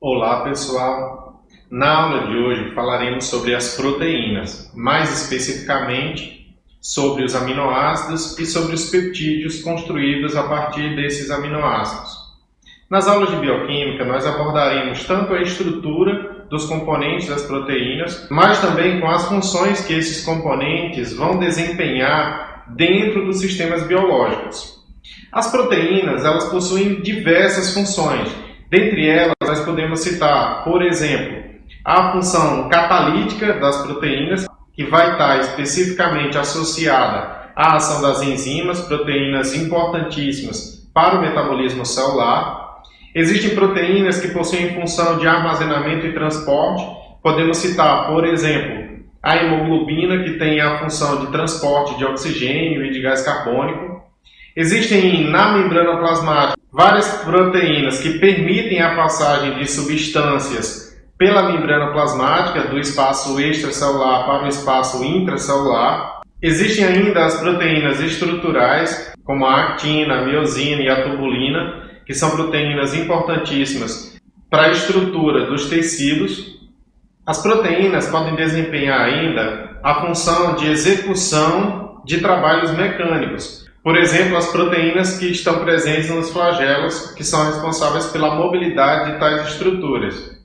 Olá pessoal, na aula de hoje falaremos sobre as proteínas, mais especificamente sobre os aminoácidos e sobre os peptídeos construídos a partir desses aminoácidos. Nas aulas de bioquímica nós abordaremos tanto a estrutura dos componentes das proteínas, mas também com as funções que esses componentes vão desempenhar dentro dos sistemas biológicos. As proteínas elas possuem diversas funções. Dentre elas, nós podemos citar, por exemplo, a função catalítica das proteínas, que vai estar especificamente associada à ação das enzimas, proteínas importantíssimas para o metabolismo celular. Existem proteínas que possuem função de armazenamento e transporte. Podemos citar, por exemplo, a hemoglobina, que tem a função de transporte de oxigênio e de gás carbônico. Existem na membrana plasmática várias proteínas que permitem a passagem de substâncias pela membrana plasmática do espaço extracelular para o espaço intracelular. Existem ainda as proteínas estruturais, como a actina, a miosina e a tubulina, que são proteínas importantíssimas para a estrutura dos tecidos. As proteínas podem desempenhar ainda a função de execução de trabalhos mecânicos. Por exemplo, as proteínas que estão presentes nos flagelos, que são responsáveis pela mobilidade de tais estruturas.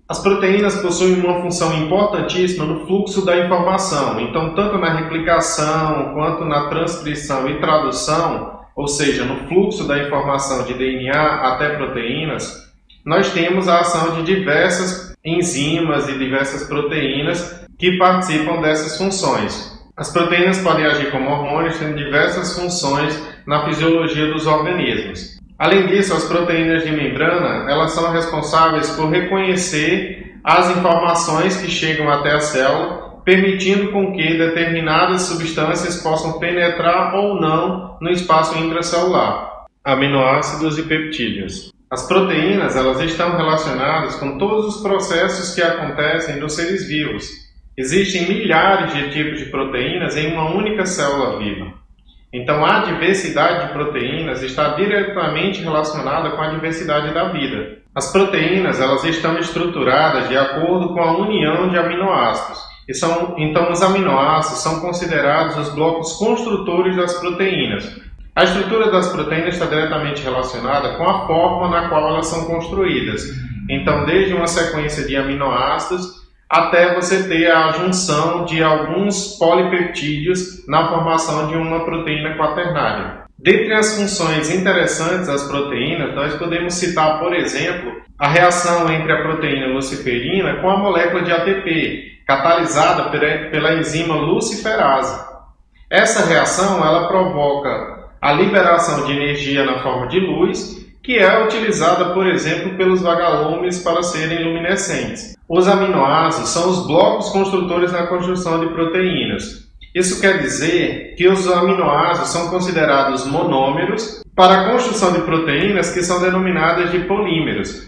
As proteínas possuem uma função importantíssima no fluxo da informação. Então, tanto na replicação, quanto na transcrição e tradução, ou seja, no fluxo da informação de DNA até proteínas, nós temos a ação de diversas enzimas e diversas proteínas que participam dessas funções. As proteínas podem agir como hormônios, tendo diversas funções na fisiologia dos organismos. Além disso, as proteínas de membrana, elas são responsáveis por reconhecer as informações que chegam até a célula, permitindo com que determinadas substâncias possam penetrar ou não no espaço intracelular. Aminoácidos e peptídeos. As proteínas, elas estão relacionadas com todos os processos que acontecem nos seres vivos. Existem milhares de tipos de proteínas em uma única célula viva. Então, a diversidade de proteínas está diretamente relacionada com a diversidade da vida. As proteínas elas estão estruturadas de acordo com a união de aminoácidos. Então, os aminoácidos são considerados os blocos construtores das proteínas. A estrutura das proteínas está diretamente relacionada com a forma na qual elas são construídas. Então, desde uma sequência de aminoácidos até você ter a junção de alguns polipeptídeos na formação de uma proteína quaternária. Dentre as funções interessantes das proteínas, nós podemos citar, por exemplo, a reação entre a proteína luciferina com a molécula de ATP, catalisada pela enzima luciferase. Essa reação ela provoca a liberação de energia na forma de luz, que é utilizada, por exemplo, pelos vagalumes para serem luminescentes. Os aminoácidos são os blocos construtores na construção de proteínas. Isso quer dizer que os aminoácidos são considerados monômeros para a construção de proteínas que são denominadas de polímeros.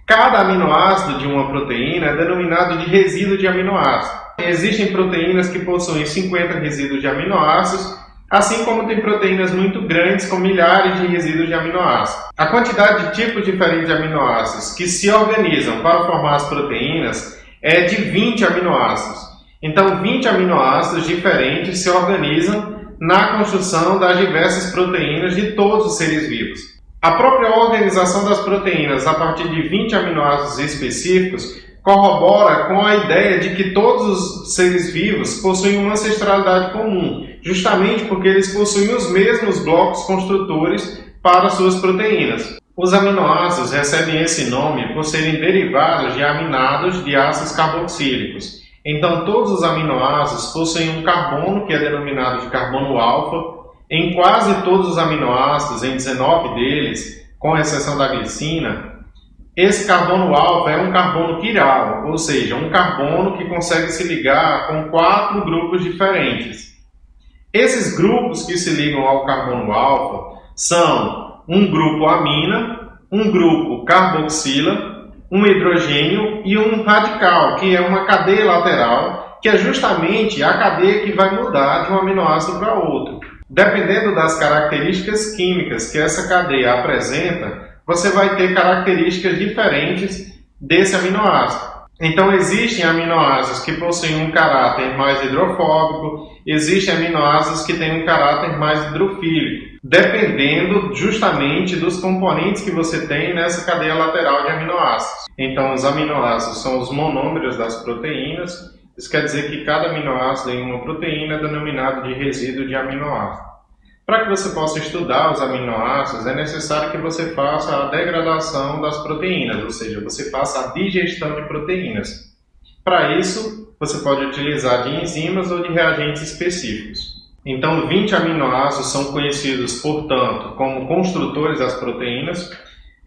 Cada aminoácido de uma proteína é denominado de resíduo de aminoácido. Existem proteínas que possuem 50 resíduos de aminoácidos, assim como tem proteínas muito grandes com milhares de resíduos de aminoácidos. A quantidade de tipos diferentes de aminoácidos que se organizam para formar as proteínas é de 20 aminoácidos. Então, 20 aminoácidos diferentes se organizam na construção das diversas proteínas de todos os seres vivos. A própria organização das proteínas a partir de 20 aminoácidos específicos corrobora com a ideia de que todos os seres vivos possuem uma ancestralidade comum, justamente porque eles possuem os mesmos blocos construtores para suas proteínas. Os aminoácidos recebem esse nome por serem derivados de aminados de ácidos carboxílicos. Então, todos os aminoácidos possuem um carbono que é denominado de carbono alfa. Em quase todos os aminoácidos, em 19 deles, com exceção da glicina, esse carbono alfa é um carbono quiral, ou seja, um carbono que consegue se ligar com 4 grupos diferentes. Esses grupos que se ligam ao carbono alfa são um grupo amina, um grupo carboxila, um hidrogênio e um radical, que é uma cadeia lateral, que é justamente a cadeia que vai mudar de um aminoácido para outro. Dependendo das características químicas que essa cadeia apresenta, você vai ter características diferentes desse aminoácido. Então, existem aminoácidos que possuem um caráter mais hidrofóbico, existem aminoácidos que têm um caráter mais hidrofílico, dependendo justamente dos componentes que você tem nessa cadeia lateral de aminoácidos. Então, os aminoácidos são os monômeros das proteínas, isso quer dizer que cada aminoácido em uma proteína é denominado de resíduo de aminoácido. Para que você possa estudar os aminoácidos, é necessário que você faça a degradação das proteínas, ou seja, você faça a digestão de proteínas. Para isso, você pode utilizar de enzimas ou de reagentes específicos. Então, 20 aminoácidos são conhecidos, portanto, como construtores das proteínas.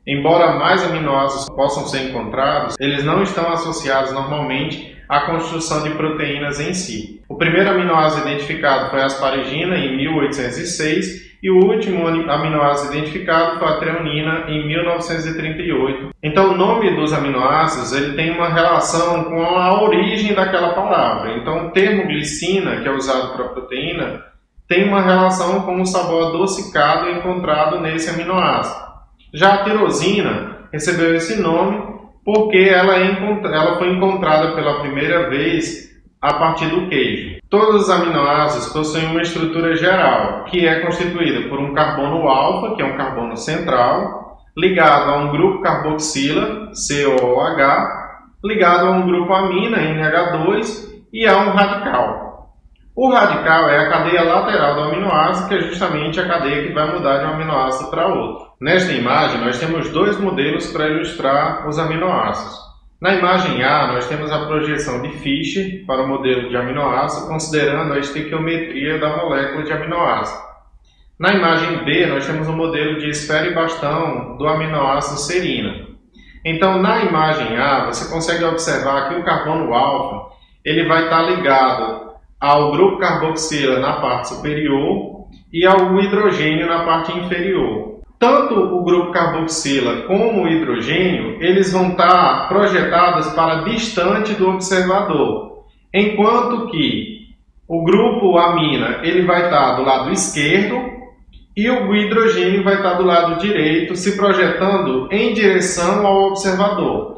Embora mais aminoácidos possam ser encontrados, eles não estão associados normalmente à construção de proteínas em si. O primeiro aminoácido identificado foi a asparagina em 1806 e o último aminoácido identificado foi a treonina em 1938. Então, o nome dos aminoácidos ele tem uma relação com a origem daquela palavra. Então, o termo glicina, que é usado para a proteína, tem uma relação com o sabor adocicado encontrado nesse aminoácido. Já a tirosina recebeu esse nome porque ela foi encontrada pela primeira vez a partir do queijo. Todos os aminoácidos possuem uma estrutura geral, que é constituída por um carbono alfa, que é um carbono central, ligado a um grupo carboxila, COOH, ligado a um grupo amina, NH2, e a um radical. O radical é a cadeia lateral do aminoácido, que é justamente a cadeia que vai mudar de um aminoácido para outro. Nesta imagem, nós temos dois modelos para ilustrar os aminoácidos. Na imagem A, nós temos a projeção de Fischer para o modelo de aminoácido, considerando a estequiometria da molécula de aminoácido. Na imagem B, nós temos o modelo de esfera e bastão do aminoácido serina. Então, na imagem A, você consegue observar que o carbono alfa ele vai estar ligado ao grupo carboxila na parte superior e ao hidrogênio na parte inferior. Tanto o grupo carboxila como o hidrogênio, eles vão estar projetados para distante do observador, enquanto que o grupo amina ele vai estar do lado esquerdo e o hidrogênio vai estar do lado direito, se projetando em direção ao observador.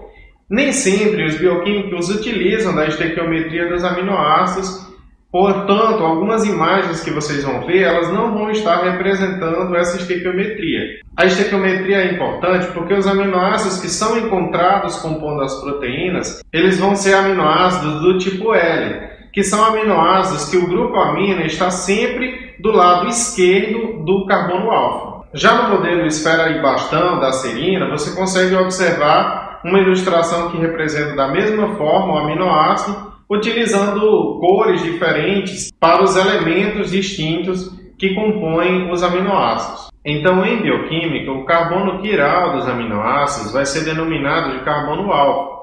Nem sempre os bioquímicos utilizam da estequiometria dos aminoácidos. Portanto, algumas imagens que vocês vão ver, elas não vão estar representando essa estequiometria. A estequiometria é importante porque os aminoácidos que são encontrados compondo as proteínas, eles vão ser aminoácidos do tipo L, que são aminoácidos que o grupo amina está sempre do lado esquerdo do carbono alfa. Já no modelo esfera e bastão da serina, você consegue observar uma ilustração que representa da mesma forma o aminoácido, utilizando cores diferentes para os elementos distintos que compõem os aminoácidos. Então, em bioquímica, o carbono quiral dos aminoácidos vai ser denominado de carbono alfa.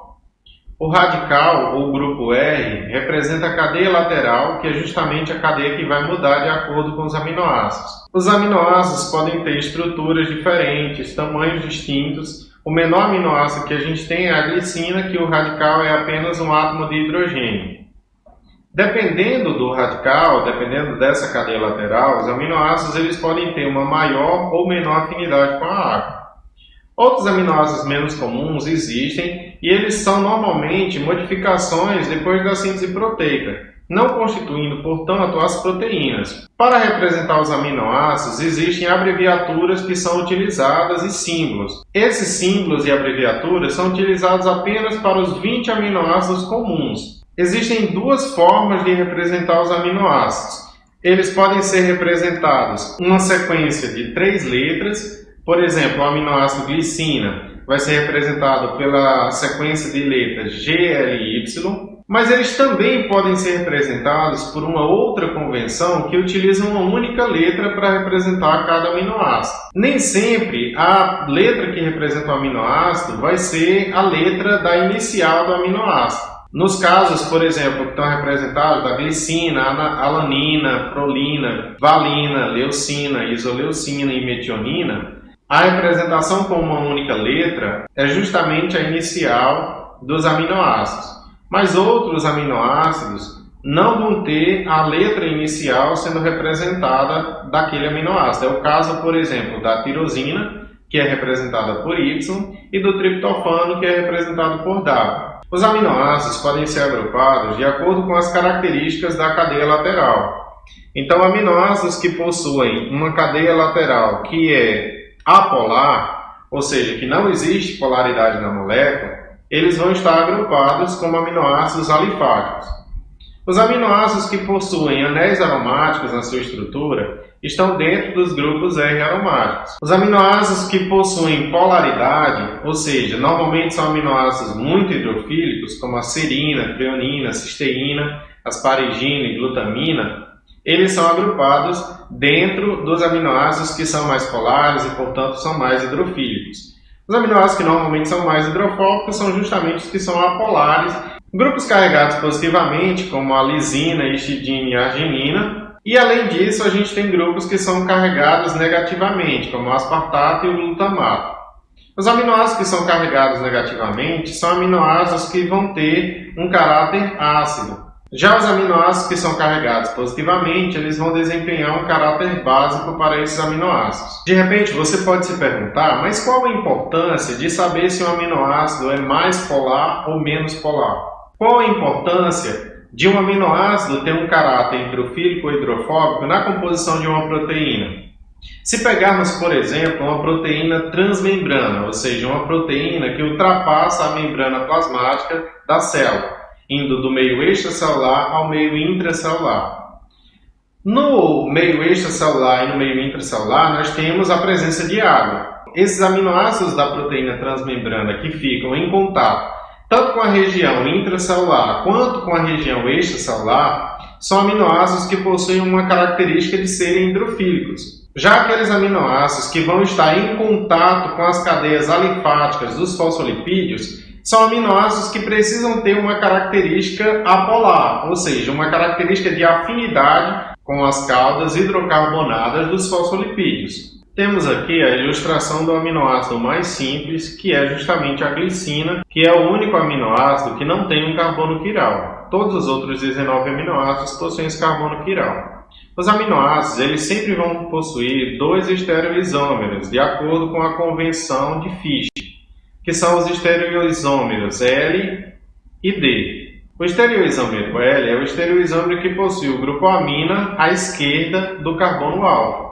O radical, ou grupo R, representa a cadeia lateral, que é justamente a cadeia que vai mudar de acordo com os aminoácidos. Os aminoácidos podem ter estruturas diferentes, tamanhos distintos. O menor aminoácido que a gente tem é a glicina, que o radical é apenas um átomo de hidrogênio. Dependendo do radical, dependendo dessa cadeia lateral, os aminoácidos eles podem ter uma maior ou menor afinidade com a água. Outros aminoácidos menos comuns existem e eles são normalmente modificações depois da síntese proteica, não constituindo, portanto, as proteínas. Para representar os aminoácidos, existem abreviaturas que são utilizadas e símbolos. Esses símbolos e abreviaturas são utilizados apenas para os 20 aminoácidos comuns. Existem duas formas de representar os aminoácidos. Eles podem ser representados uma sequência de 3 letras, por exemplo, o aminoácido glicina vai ser representado pela sequência de letras GLY, mas eles também podem ser representados por uma outra convenção que utiliza uma única letra para representar cada aminoácido. Nem sempre a letra que representa o aminoácido vai ser a letra da inicial do aminoácido. Nos casos, por exemplo, que estão representados da glicina, alanina, prolina, valina, leucina, isoleucina e metionina, a representação com uma única letra é justamente a inicial dos aminoácidos. Mas outros aminoácidos não vão ter a letra inicial sendo representada daquele aminoácido. É o caso, por exemplo, da tirosina, que é representada por Y, e do triptofano, que é representado por W. Os aminoácidos podem ser agrupados de acordo com as características da cadeia lateral. Então, aminoácidos que possuem uma cadeia lateral que é apolar, ou seja, que não existe polaridade na molécula, eles vão estar agrupados como aminoácidos alifáticos. Os aminoácidos que possuem anéis aromáticos na sua estrutura estão dentro dos grupos R aromáticos. Os aminoácidos que possuem polaridade, ou seja, normalmente são aminoácidos muito hidrofílicos, como a serina, treonina, cisteína, asparigina e glutamina, eles são agrupados dentro dos aminoácidos que são mais polares e, portanto, são mais hidrofílicos. Os aminoácidos que normalmente são mais hidrofóbicos são justamente os que são apolares. Grupos carregados positivamente, como a lisina, histidina e arginina. E, além disso, a gente tem grupos que são carregados negativamente, como o aspartato e o glutamato. Os aminoácidos que são carregados negativamente são aminoácidos que vão ter um caráter ácido. Já os aminoácidos que são carregados positivamente, eles vão desempenhar um caráter básico para esses aminoácidos. De repente, você pode se perguntar, mas qual a importância de saber se um aminoácido é mais polar ou menos polar? Qual a importância de um aminoácido ter um caráter hidrofílico ou hidrofóbico na composição de uma proteína? Se pegarmos, por exemplo, uma proteína transmembrana, ou seja, uma proteína que ultrapassa a membrana plasmática da célula, indo do meio extracelular ao meio intracelular. No meio extracelular e no meio intracelular, nós temos a presença de água. Esses aminoácidos da proteína transmembrana que ficam em contato tanto com a região intracelular quanto com a região extracelular são aminoácidos que possuem uma característica de serem hidrofílicos. Já aqueles aminoácidos que vão estar em contato com as cadeias alifáticas dos fosfolipídios são aminoácidos que precisam ter uma característica apolar, ou seja, uma característica de afinidade com as caudas hidrocarbonadas dos fosfolipídios. Temos aqui a ilustração do aminoácido mais simples, que é justamente a glicina, que é o único aminoácido que não tem um carbono quiral. Todos os outros 19 aminoácidos possuem esse carbono quiral. Os aminoácidos eles sempre vão possuir dois estereoisômeros, de acordo com a convenção de Fisch, que são os estereoisômeros L e D. O estereoisômero L é o estereoisômero que possui o grupo amina à esquerda do carbono alfa.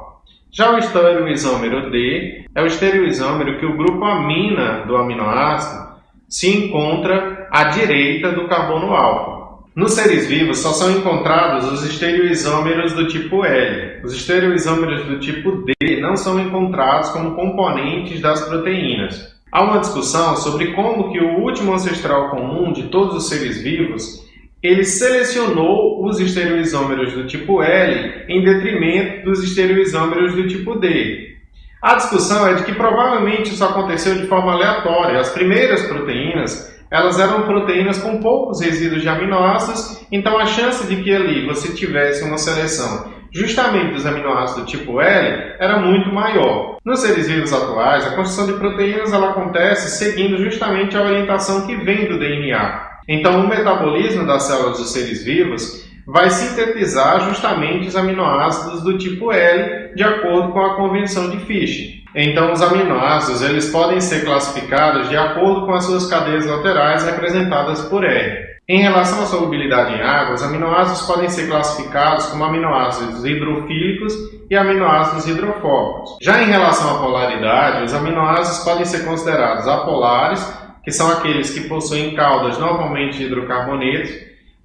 Já o estereoisômero D é o estereoisômero que o grupo amina do aminoácido se encontra à direita do carbono alfa. Nos seres vivos só são encontrados os estereoisômeros do tipo L. Os estereoisômeros do tipo D não são encontrados como componentes das proteínas. Há uma discussão sobre como que o último ancestral comum de todos os seres vivos ele selecionou os estereoisômeros do tipo L em detrimento dos estereoisômeros do tipo D. A discussão é de que provavelmente isso aconteceu de forma aleatória. As primeiras proteínas elas eram proteínas com poucos resíduos de aminoácidos, então a chance de que ali você tivesse uma seleção justamente dos aminoácidos do tipo L era muito maior. Nos seres vivos atuais, a construção de proteínas ela acontece seguindo justamente a orientação que vem do DNA. Então, o metabolismo das células dos seres vivos vai sintetizar justamente os aminoácidos do tipo L de acordo com a convenção de Fisch. Então, os aminoácidos eles podem ser classificados de acordo com as suas cadeias laterais representadas por R. Em relação à solubilidade em água, os aminoácidos podem ser classificados como aminoácidos hidrofílicos e aminoácidos hidrofóbicos. Já em relação à polaridade, os aminoácidos podem ser considerados apolares, que são aqueles que possuem caudas normalmente de hidrocarbonetos,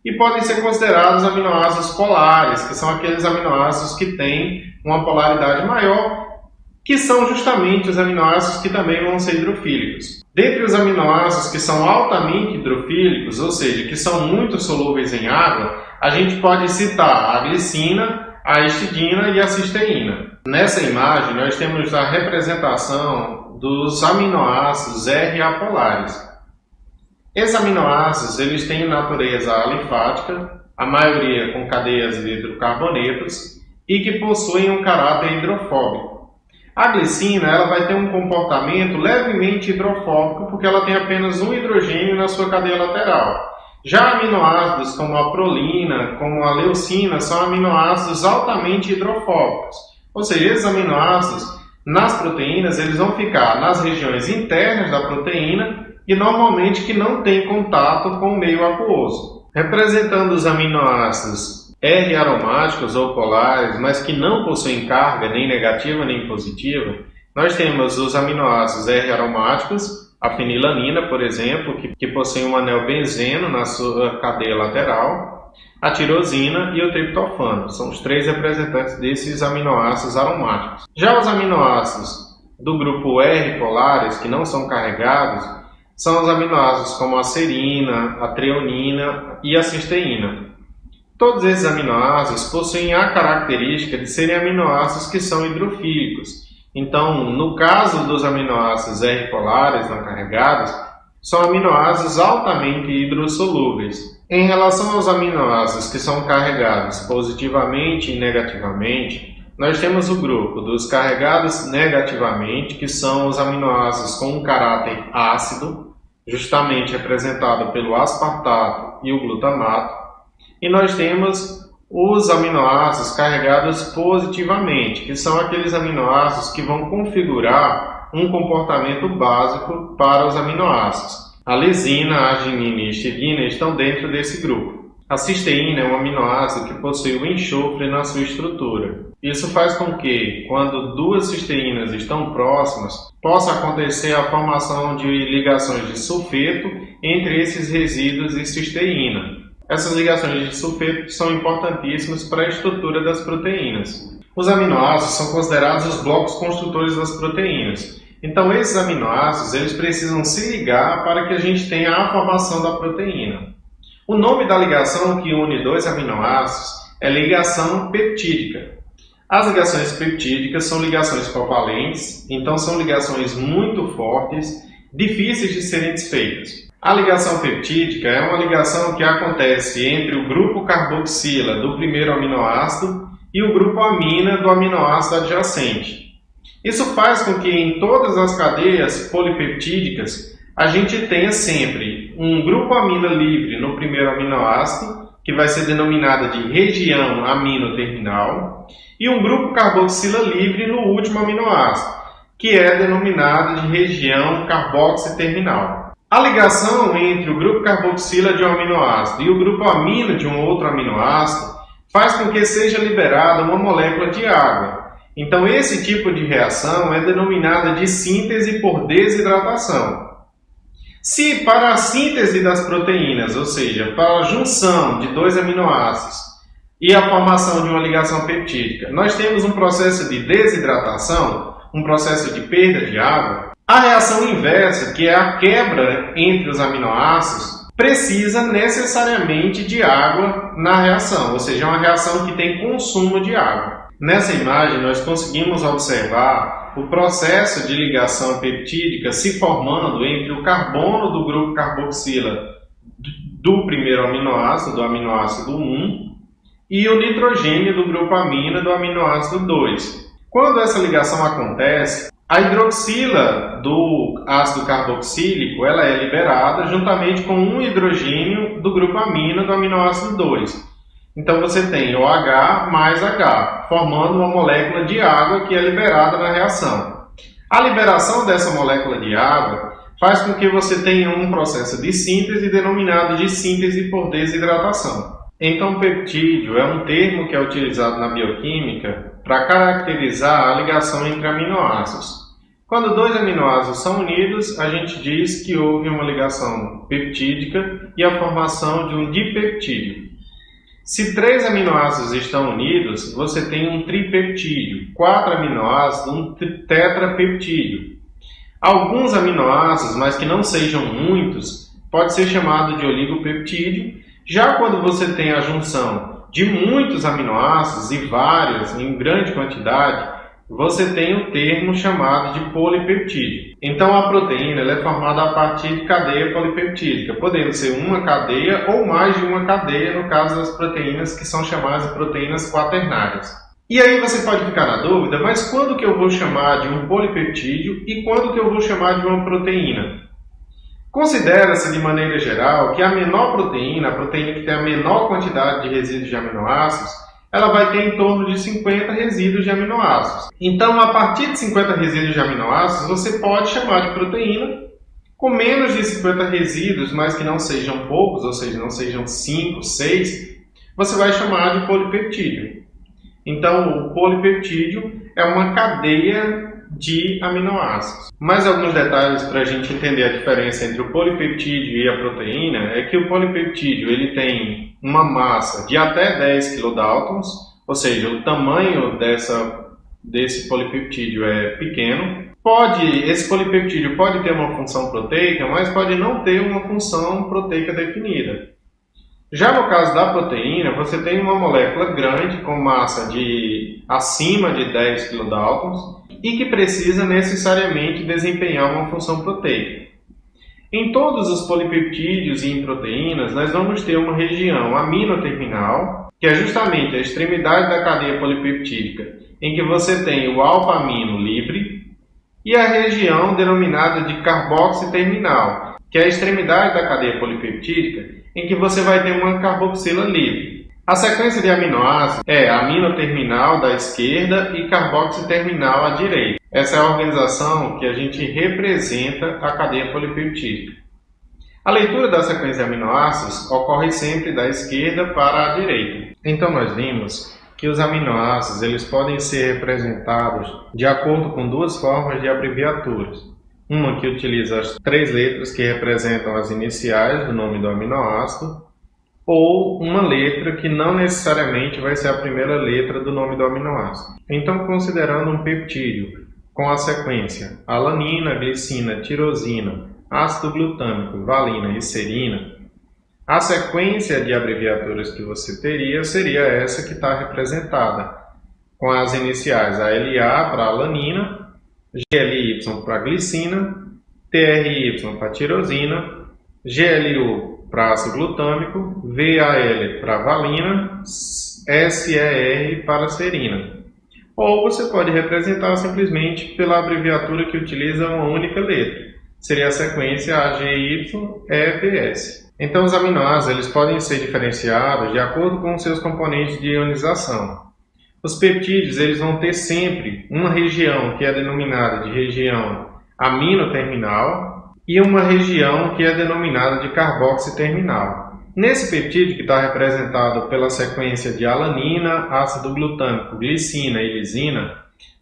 e podem ser considerados aminoácidos polares, que são aqueles aminoácidos que têm uma polaridade maior, que são justamente os aminoácidos que também vão ser hidrofílicos. Dentre os aminoácidos que são altamente hidrofílicos, ou seja, que são muito solúveis em água, a gente pode citar a glicina, a histidina e a cisteína. Nessa imagem, nós temos a representação dos aminoácidos R apolares. Esses aminoácidos eles têm natureza alifática, a maioria com cadeias de hidrocarbonetos, e que possuem um caráter hidrofóbico. A glicina ela vai ter um comportamento levemente hidrofóbico porque ela tem apenas um hidrogênio na sua cadeia lateral. Já aminoácidos como a prolina, como a leucina, são aminoácidos altamente hidrofóbicos. Ou seja, esses aminoácidos nas proteínas, eles vão ficar nas regiões internas da proteína e normalmente que não tem contato com o meio aquoso. Representando os aminoácidos R aromáticos ou polares, mas que não possuem carga nem negativa nem positiva, nós temos os aminoácidos R aromáticos, a fenilanina, por exemplo, que possui um anel benzeno na sua cadeia lateral, a tirosina e o triptofano. São os três representantes desses aminoácidos aromáticos. Já os aminoácidos do grupo R polares, que não são carregados, são os aminoácidos como a serina, a treonina e a cisteína. Todos esses aminoácidos possuem a característica de serem aminoácidos que são hidrofílicos. Então, no caso dos aminoácidos R polares não carregados, são aminoácidos altamente hidrossolúveis. Em relação aos aminoácidos que são carregados positivamente e negativamente, nós temos o grupo dos carregados negativamente, que são os aminoácidos com um caráter ácido, justamente representado pelo aspartato e o glutamato, e nós temos os aminoácidos carregados positivamente, que são aqueles aminoácidos que vão configurar um comportamento básico para os aminoácidos. A lisina, a arginina e a histidina estão dentro desse grupo. A cisteína é um aminoácido que possui o enxofre na sua estrutura. Isso faz com que, quando duas cisteínas estão próximas, possa acontecer a formação de ligações de sulfeto entre esses resíduos de cisteína. Essas ligações de sulfeto são importantíssimas para a estrutura das proteínas. Os aminoácidos são considerados os blocos construtores das proteínas. Então, esses aminoácidos eles precisam se ligar para que a gente tenha a formação da proteína. O nome da ligação que une dois aminoácidos é ligação peptídica. As ligações peptídicas são ligações covalentes, então são ligações muito fortes, difíceis de serem desfeitas. A ligação peptídica é uma ligação que acontece entre o grupo carboxila do primeiro aminoácido e o grupo amina do aminoácido adjacente. Isso faz com que em todas as cadeias polipeptídicas a gente tenha sempre um grupo amina livre no primeiro aminoácido, que vai ser denominada de região amino-terminal, e um grupo carboxila livre no último aminoácido, que é denominada de região carboxi-terminal. A ligação entre o grupo carboxila de um aminoácido e o grupo amino de um outro aminoácido faz com que seja liberada uma molécula de água. Então, esse tipo de reação é denominada de síntese por desidratação. Se para a síntese das proteínas, ou seja, para a junção de dois aminoácidos e a formação de uma ligação peptídica, nós temos um processo de desidratação, um processo de perda de água, a reação inversa, que é a quebra entre os aminoácidos, precisa necessariamente de água na reação, ou seja, é uma reação que tem consumo de água. Nessa imagem, nós conseguimos observar o processo de ligação peptídica se formando entre o carbono do grupo carboxila do primeiro aminoácido, do aminoácido 1, e o nitrogênio do grupo amina do aminoácido 2. Quando essa ligação acontece, a hidroxila do ácido carboxílico ela é liberada juntamente com um hidrogênio do grupo amina do aminoácido 2. Então você tem OH mais H, formando uma molécula de água que é liberada na reação. A liberação dessa molécula de água faz com que você tenha um processo de síntese denominado de síntese por desidratação. Então, peptídeo é um termo que é utilizado na bioquímica para caracterizar a ligação entre aminoácidos. Quando dois aminoácidos são unidos, a gente diz que houve uma ligação peptídica e a formação de um dipeptídeo. Se 3 aminoácidos estão unidos, você tem um tripeptídeo, 4 aminoácidos, um tetrapeptídeo. Alguns aminoácidos, mas que não sejam muitos, pode ser chamado de oligopeptídeo. Já quando você tem a junção de muitos aminoácidos e vários em grande quantidade, você tem o termo chamado de polipeptídeo. Então a proteína ela é formada a partir de cadeia polipeptídica, podendo ser uma cadeia ou mais de uma cadeia no caso das proteínas que são chamadas de proteínas quaternárias. E aí você pode ficar na dúvida, mas quando que eu vou chamar de um polipeptídeo e quando que eu vou chamar de uma proteína? Considera-se de maneira geral que a menor proteína, a proteína que tem a menor quantidade de resíduos de aminoácidos, ela vai ter em torno de 50 resíduos de aminoácidos. Então, a partir de 50 resíduos de aminoácidos, você pode chamar de proteína. Com menos de 50 resíduos, mas que não sejam poucos, ou seja, não sejam 5, 6, você vai chamar de polipeptídeo. Então, o polipeptídeo é uma cadeia de aminoácidos. Mais alguns detalhes para a gente entender a diferença entre o polipeptídeo e a proteína é que o polipeptídeo ele tem uma massa de até 10 kilodaltons, ou seja, o tamanho desse polipeptídeo é pequeno. Esse polipeptídeo pode ter uma função proteica, mas pode não ter uma função proteica definida. Já no caso da proteína, você tem uma molécula grande com massa de acima de 10 kilodaltons e que precisa necessariamente desempenhar uma função proteica. Em todos os polipeptídeos e em proteínas, nós vamos ter uma região aminoterminal, que é justamente a extremidade da cadeia polipeptídica, em que você tem o alfa-amino livre, e a região denominada de carboxiterminal, que é a extremidade da cadeia polipeptídica, em que você vai ter uma carboxila livre. A sequência de aminoácidos é aminoterminal da esquerda e carboxiterminal à direita. Essa é a organização que a gente representa a cadeia polipeptídica. A leitura da sequência de aminoácidos ocorre sempre da esquerda para a direita. Então nós vimos que os aminoácidos eles podem ser representados de acordo com duas formas de abreviaturas. Uma que utiliza as 3 letras que representam as iniciais do nome do aminoácido, ou uma letra que não necessariamente vai ser a primeira letra do nome do aminoácido. Então, considerando um peptídeo com a sequência alanina, glicina, tirosina, ácido glutâmico, valina e serina, a sequência de abreviaturas que você teria seria essa que está representada, com as iniciais ALA para alanina, GLY para glicina, TRY para tirosina, GLU para ácido glutâmico, VAL para valina, SER para serina. Ou você pode representar simplesmente pela abreviatura que utiliza uma única letra. Seria a sequência AGYEVS. Então, os aminoácidos eles podem ser diferenciados de acordo com seus componentes de ionização. Os peptídeos eles vão ter sempre uma região que é denominada de região aminoterminal e uma região que é denominada de carboxiterminal. Nesse peptídeo que está representado pela sequência de alanina, ácido glutâmico, glicina e lisina,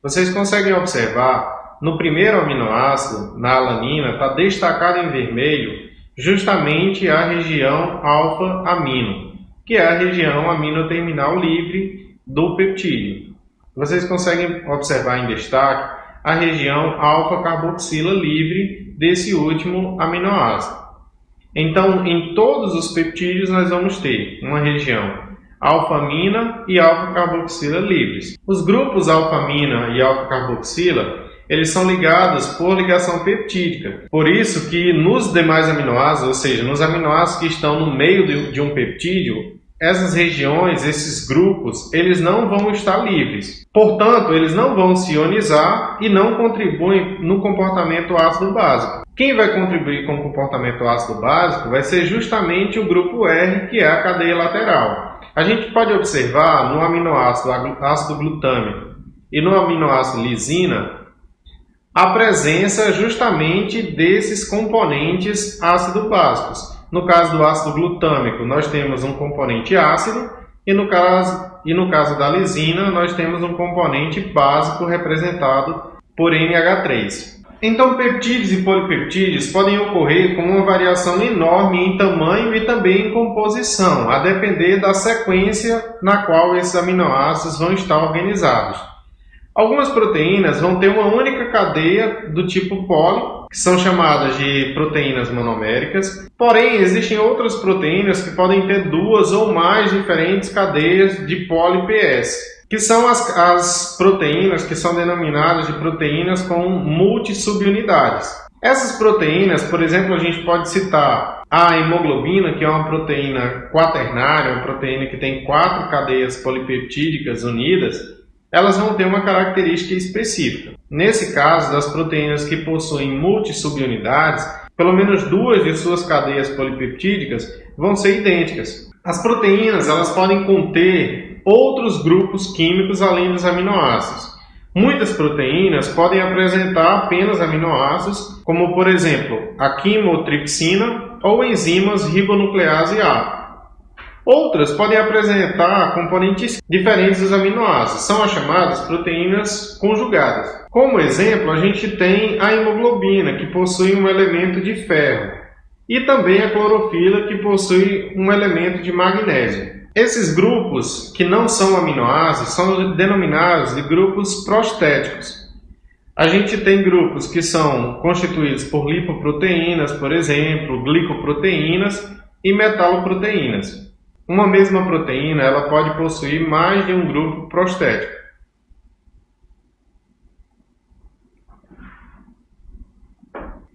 vocês conseguem observar no primeiro aminoácido, na alanina, está destacado em vermelho justamente a região alfa-amino, que é a região aminoterminal livre do peptídeo. Vocês conseguem observar em destaque a região alfa-carboxila livre desse último aminoácido. Então, em todos os peptídeos nós vamos ter uma região alfa-amina e alfa-carboxila livres. Os grupos alfa-amina e alfa-carboxila eles são ligados por ligação peptídica. Por isso que nos demais aminoácidos, ou seja, nos aminoácidos que estão no meio de um peptídeo, essas regiões, esses grupos, eles não vão estar livres. Portanto, eles não vão se ionizar e não contribuem no comportamento ácido-básico. Quem vai contribuir com o comportamento ácido-básico vai ser justamente o grupo R, que é a cadeia lateral. A gente pode observar no aminoácido ácido glutâmico e no aminoácido lisina a presença justamente desses componentes ácido-básicos. No caso do ácido glutâmico, nós temos um componente ácido e no caso da lisina, nós temos um componente básico representado por NH3. Então, peptídeos e polipeptídeos podem ocorrer com uma variação enorme em tamanho e também em composição, a depender da sequência na qual esses aminoácidos vão estar organizados. Algumas proteínas vão ter uma única cadeia do tipo poli, que são chamadas de proteínas monoméricas. Porém, existem outras proteínas que podem ter 2 ou mais diferentes cadeias de poli-PS, que são as proteínas que são denominadas de proteínas com multissubunidades. Essas proteínas, por exemplo, a gente pode citar a hemoglobina, que é uma proteína quaternária, uma proteína que tem 4 cadeias polipeptídicas unidas. Elas vão ter uma característica específica. Nesse caso, das proteínas que possuem multissubunidades, pelo menos 2 de suas cadeias polipeptídicas vão ser idênticas. As proteínas elas podem conter ter outros grupos químicos além dos aminoácidos. Muitas proteínas podem apresentar apenas aminoácidos, como por exemplo a quimotripsina ou enzimas ribonuclease A. Outras podem apresentar componentes diferentes dos aminoácidos, são as chamadas proteínas conjugadas. Como exemplo, a gente tem a hemoglobina, que possui um elemento de ferro, e também a clorofila, que possui um elemento de magnésio. Esses grupos, que não são aminoácidos, são denominados de grupos prostéticos. A gente tem grupos que são constituídos por lipoproteínas, por exemplo, glicoproteínas e metaloproteínas. Uma mesma proteína ela pode possuir mais de um grupo prostético.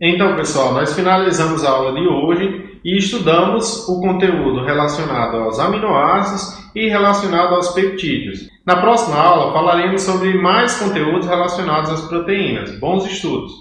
Então, pessoal, nós finalizamos a aula de hoje e estudamos o conteúdo relacionado aos aminoácidos e relacionado aos peptídeos. Na próxima aula falaremos sobre mais conteúdos relacionados às proteínas. Bons estudos!